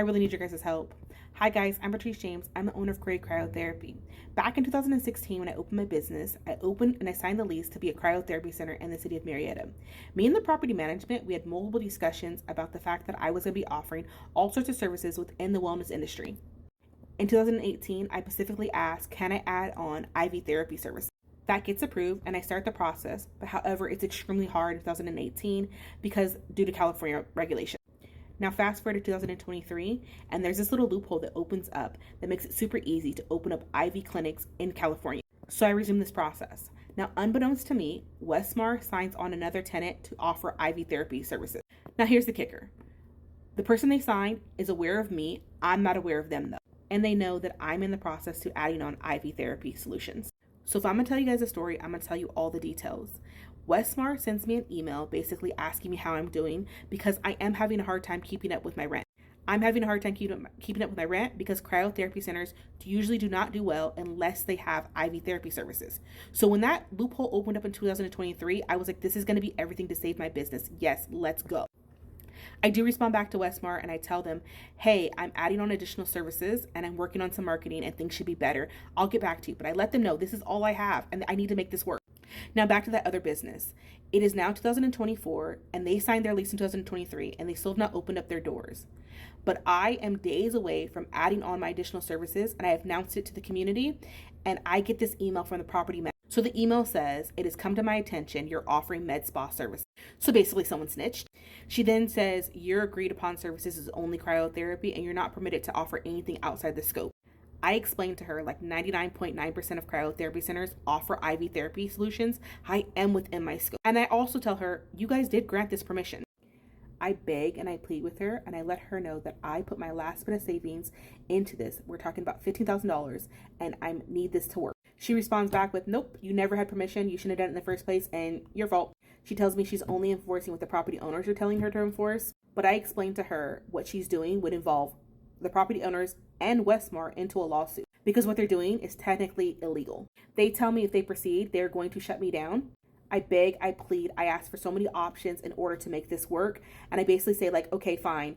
I really need your guys' help. Hi guys, I'm Patrice James. I'm the owner of Kori Kryotherapy. Back in 2016, when I opened my business, I opened and I signed the lease to be a cryotherapy center in the city of Marietta. Me and the property management, we had multiple discussions about the fact that I was going to be offering all sorts of services within the wellness industry. In 2018, I specifically asked, can I add on IV therapy services? That gets approved and I start the process, but however, it's extremely hard in 2018 because due to California regulation. Now fast forward to 2023, and there's this little loophole that opens up that makes it super easy to open up IV clinics in California. So I resume this process. Now, unbeknownst to me, WestMar signs on another tenant to offer IV therapy services. Now here's the kicker. The person they signed is aware of me. I'm not aware of them though. And they know that I'm in the process to adding on IV therapy solutions. So if I'm gonna tell you guys a story, I'm gonna tell you all the details. WestMar sends me an email basically asking me how I'm doing because I am having a hard time keeping up with my rent. I'm having a hard time keeping up with my rent because cryotherapy centers usually do not do well unless they have IV therapy services. So when that loophole opened up in 2023, I was like, this is gonna be everything to save my business. Yes, let's go. I do respond back to WestMar and I tell them, hey, I'm adding on additional services and I'm working on some marketing and things should be better. I'll get back to you. But I let them know this is all I have and I need to make this work. Now back to that other business. It is now 2024 and they signed their lease in 2023 and they still have not opened up their doors. But I am days away from adding on my additional services and I have announced it to the community and I get this email from the property manager. So the email says, it has come to my attention, you're offering med spa service. So basically someone snitched. She then says, your agreed upon services is only cryotherapy and you're not permitted to offer anything outside the scope. I explained to her like 99.9% of cryotherapy centers offer IV therapy solutions. I am within my scope. And I also tell her, you guys did grant this permission. I beg and I plead with her and I let her know that I put my last bit of savings into this. We're talking about $15,000 and I need this to work. She responds back with, nope, you never had permission. You shouldn't have done it in the first place and your fault. She tells me she's only enforcing what the property owners are telling her to enforce. But I explained to her what she's doing would involve the property owners and WestMar into a lawsuit because what they're doing is technically illegal. They tell me if they proceed, they're going to shut me down. I beg, I plead, I ask for so many options in order to make this work. And I basically say like, okay, fine.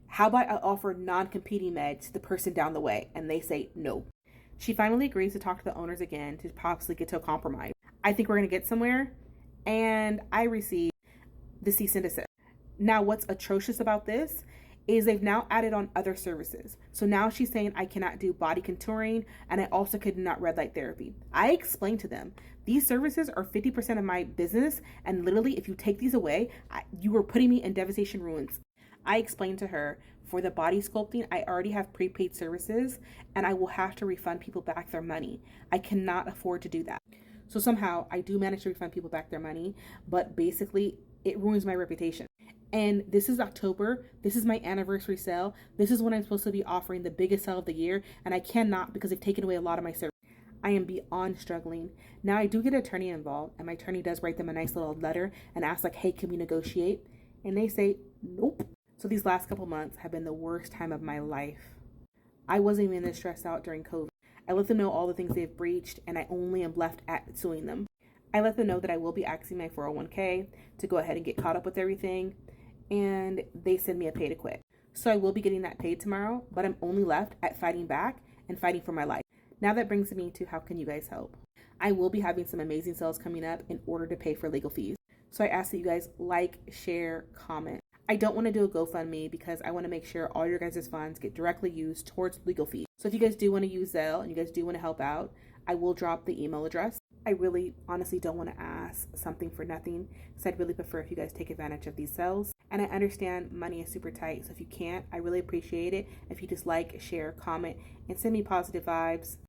How about I offer non-competing meds to the person down the way? And they say no. She finally agrees to talk to the owners again to possibly get to a compromise. I think we're going to get somewhere. And I receive the cease and desist. Now, what's atrocious about this is they've now added on other services. So now she's saying I cannot do body contouring and I also could not red light therapy. I explained to them, these services are 50% of my business and literally if you take these away, you are putting me in devastation ruins. I explained to her, for the body sculpting, I already have prepaid services and I will have to refund people back their money. I cannot afford to do that. So somehow I do manage to refund people back their money, but basically it ruins my reputation. And this is October. This is my anniversary sale. This is when I'm supposed to be offering the biggest sale of the year. And I cannot because they've taken away a lot of my service. I am beyond struggling. Now I do get an attorney involved and my attorney does write them a nice little letter and ask like, hey, can we negotiate? And they say, nope. So these last couple months have been the worst time of my life. I wasn't even this stressed out during COVID. I let them know all the things they've breached and I only am left at suing them. I let them know that I will be accessing my 401k to go ahead and get caught up with everything. And they send me a pay to quit. So I will be getting that paid tomorrow, but I'm only left at fighting back and fighting for my life. Now that brings me to how can you guys help? I will be having some amazing sales coming up in order to pay for legal fees. So I ask that you guys like, share, comment. I don't want to do a GoFundMe because I want to make sure all your guys' funds get directly used towards legal fees. So if you guys do want to use Zelle and you guys do want to help out, I will drop the email address. I really honestly don't want to ask something for nothing because I'd really prefer if you guys take advantage of these sales. And I understand money is super tight. So if you can't, I really appreciate it if you just like, share, comment, and send me positive vibes.